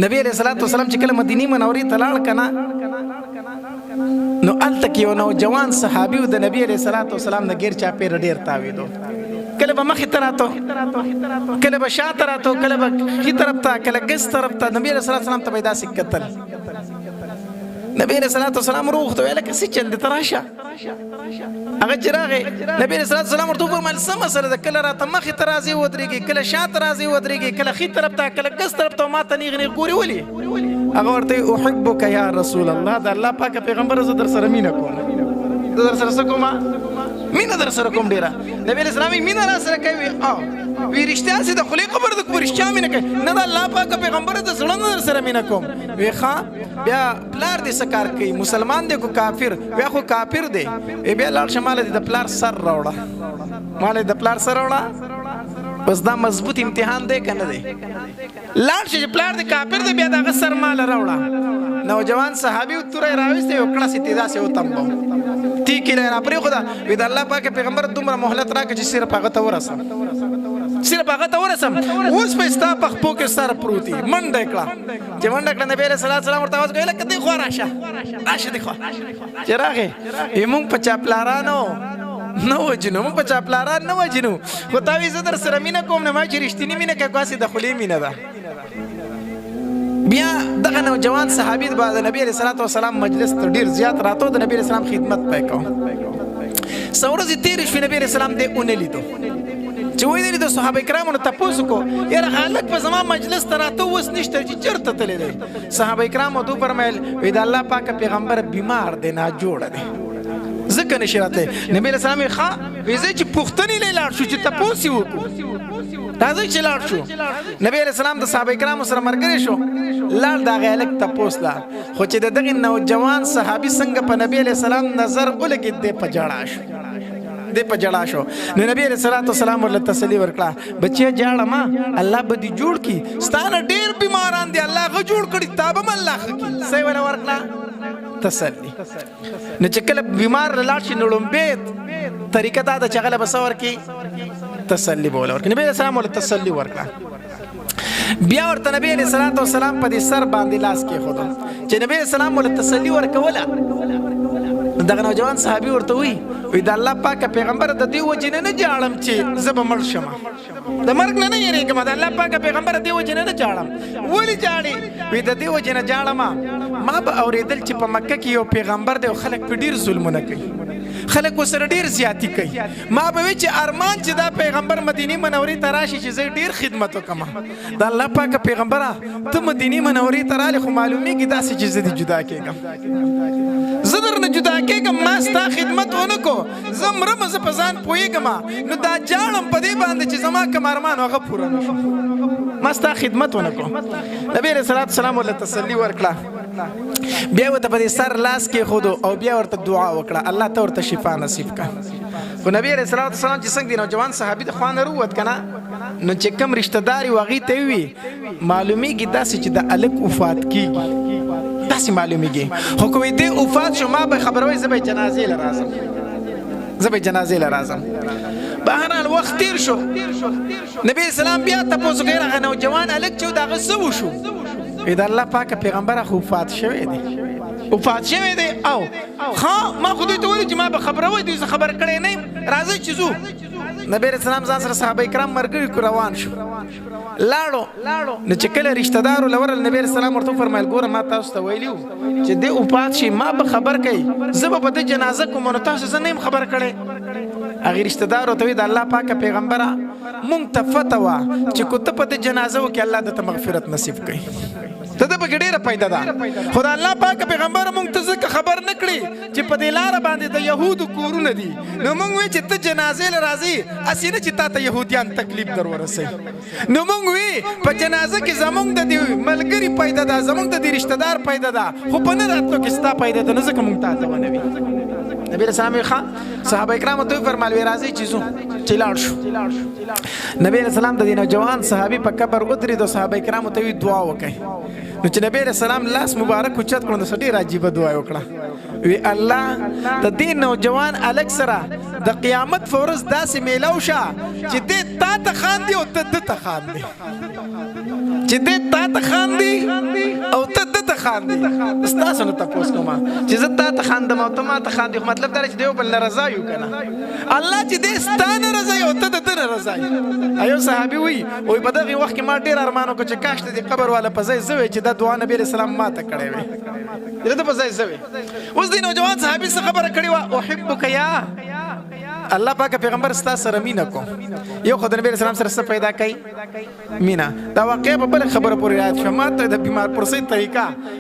نبی علیہ الصلوۃ والسلام چې کله مدینه منورې ته لاړ کنه نو الته کې یو نوجوان صحابي د نبی علیہ الصلوۃ والسلام نه غیر چا پیر ډیر تاویدو کله به مخې ته راتو کله به شاته راتو کله به ښي طرف ته کله ګس طرف ته نبی علیہ الصلوۃ والسلام ته به داسې کتل نبی علیہ الصلوۃ والسلام روغ ته ویل که څه چل دي تراشه هغه چې راغی نبی علیہ الصلوۃ والسلام ورته وویل څه مسله ده کله راته مخې ته راځي ودرېږي کله شاته راځي ودرېږي کله ښي طرف ته کله ګس طرف ته ما ته نیغ نیغ ګوري ولې هغه ورته احبک یا رسول الله د الله پاک پیغمبر زه در سره مینه کوم زه در سره څه کوم مینه در سره کوم ډیره نبی علیہ السلام مینه را سره کوي وی رښتیا سي د خولې خبر د رښتیا مینه کوي نه د الله پاک پیغمبر د زړه نه در سره مینه کوم وی ښه بیا پلار دې څه کار کوي مسلمان دی کو کافر بیا خو کافر دی بیا لاړ شه ماله د پلار سر راوړه ماله د پلار سر راوړه بس دا مضبوط امتحان دی که نه دی لاړ شه چې پلار دی کافر دی بیا د هغه سر ماله راوړه نوجوان صحابي توری راویستی یو کړه سې داسې وتمبو تیکې له یې راپرېښوده وی د الله پاک پیغمبر دومره مهلت راکړه چې صرف هغه ته ورسم صرف هغه ته ورسم اوس به ستا په خپو کې سر پروت وي منډه یې کړه چې منډه کړه نبي علیه الصلاة والسلام ورته اواز کوي لکه دې خوا راشه راشه دې خوا چې راغې موږ په چا پلارانو نه وجنو موږ په چا پلاران نه وجنو خو تا وایي زه در سره مینه کوم نه ما چې رښتینې مینه کوي کاسې د خولې مینه ده بیا دغه نوجوان صحابي به د نبی علیه الصلاة والسلام مجلس ته ډېر زیات راتو د نبی علیه السلام خدمت پی کوو څه ورځې تېرې شوې نبی علیه السلام دې ونه لیدو چې وایي دی د صحابه کرامو نه تپوس وکړو یاره هلک په زما مجلس ته راته اوس نشته چې چېرته تللی دی صحابه کرامو ورته وفرمیل وایي د الله پاکه پیغمبر بیمار دی ناجوړه دی ځکه نشي راتلی نبي علیه السلام یې ښه وایي ځئ چې پوښتنې لی لاړ شو چې تپوس یې وکړو راځئ چې لاړ شو نبي علیه السلام د صحابه کرامو سره ملګری شو لاړ د هغې هلک تپوس لا خو چې د دغې نوجوان صحابي څنګه په نبي علیه السلام نظر ولګېد دی په ژړا شو دې په جړا شو نو نبی علیہ الصلوۃ والسلام ورله تسلی ورکړه بچیا جاړه ما الله به دې جوړ کړي ستانه ډېر بیماران دي الله هغه جوړ کړي تا به هم الله ښه کړي څه یې وله ورکړه تسلی نو چې کله بیمار لاړ شي نو لومبې طریقه دا ده چې هغه له به څه ورکړي تسلی به وله ورکړي نبی علیہ السلام ورله تسلی ورکړه بیا ورته نبی علیہ الصلوۃ والسلام په دې سر باندې لاس کېښودو چې نبی علیہ السلام ورله تسلی ورکوله دغه نوجوان صحابي ورته وی د الله پاکه پیغمبر د دې وجې نه نه جاړم چې زه به مړ شم د مرګ نه نه یېرېږم د الله پاکه پیغمبر د دې وجې نه نه جاړم ولې جاړې وی د دې وجې نه جاړم ما به اورېدل چې په مکه کې یو پیغمبر دی او خلک په ډېر ظلمونه کوي خلک ورسره ډېر زیاتي کوي ما به وی چې ارمان چې دا پیغمبر مدینې منورې ته راشي چې زه ډېر خدمت وکړم د الله پاکه پیغمبره ته مدینې منورې ته رالې خو معلومېږي داسې چې زه دې جدا کېږم زه درنه جدا کېږم ما ستا خدمت ونه کو زه مرم زه په ځان پوهېږم نو دا جاړم په دې باندې چې زما کوم ارمان هغه پوره نه شو ما ستا خدمت ونه کو نبي علیه الصلاة والسلام ورله تسلي ورکړه بیا ورته په دې سر لاس کېښودو او بیا ورته دعا وکړه الله ته ورته شفا نصیب کړه خو نبي علیه الصلاة والسلام چې څنګه د نوجوان صحابي د خوا نه رووت که نه نو چې کوم رشته دار یو هغې ته وي معلومېږي داسې چې د هلک وفات کېږي داسې معلومېږي خو که وایي دې وفات شو ما به خبروئ زه به یې جنازې له راځم زه به یې جنازې له راځم بهرحال وخت تېر شو نبي اسلام بیا تپوس وکړئ هغه نوجوان هلک چې و د هغه څه وشو وایي د الله پاکه پیغمبره خو وفات شوی دی وفات شوی دی او ښه ما خو دوی ته ویلي چې ما به خبروئ دوی زه خبر کړی نه یم راځئ چې ځو نبي علیه السلام ځان سره صحابه کرام ملګري کړو روان شو لاړو نو چې کله رشته دارو له ورل نبي علیه السلام ورته وفرمیل ګوره ما تاسو ته ویلي وو چې دې وفات شي ما به خبر کوي زه به په ده جنازه کوم نو تاسو زه نه یم خبر کړی هغې رشته دارو ته وایي د الله پاکه پیغمبره مونږ ته فتح وه چې که ته په ده جنازه وکړې الله درته مغفرت نصیب کوي ته ده پکې ډېره پیدا ده خو د الله پاکه پیغمبره مونږ ته ځکه خبر نه کړي چې په دې لاره باندې د یهودو کورونه دي نو مونږ وی چې ته جنازې له راځې هسې نه چې تا ته یهودیان تکلیف در ورسوي نو مونږ وی په جنازه کې زمونږ د دې ملګري پیدا ده زمونږ د دې رشته دار پیدا ده خو په نه راتلو کې ستا پیدا ده نو ځکه مونږ تا ته ونه وي نبی علیه السلام ښه صحابه کرامو ته وفرمیل وی راځئ چې ځو چې لاړ شو نبی علیه السلام د دې نوجوان صحابي په قبر ودرېدو صحابه کرامو ته وی دعا وکړئ نو چې نبی علیه السلام لاس مبارک اوچت کړو نو څه ډېره عجیبه دعا یې وکړه وی الله د دې نوجوان هلک سره د قیامت په ورځ داسې میلاو شه چې دې تا ته خاندي او ته ده ته خاندي چې دې تا ته خاندي خاندي تاسو نه تاسو کوم چې زه تا ته خاندم او ته ما ته خاندي مطلب دا چې دیو بل رضا یو کنه الله چې دې ستانه رضا یو ته ته رضا ایو صحابي وي او په دغه وخت کې ما ډیر ارمانو کو چې کاش دې قبر والا په ځای زوي چې دا دعا نبی رسول الله ما ته کړې وي دې په ځای زوي اوس دې نوجوان صحابي څخه خبره کړې وا احبک یا الله پاک پیغمبر ستا سره مینا کو یو خدای نبی رسول الله سره څه پیدا کړي مینا دا واقع په بل خبره پورې راځي شماته د بیمار پرسې طریقہ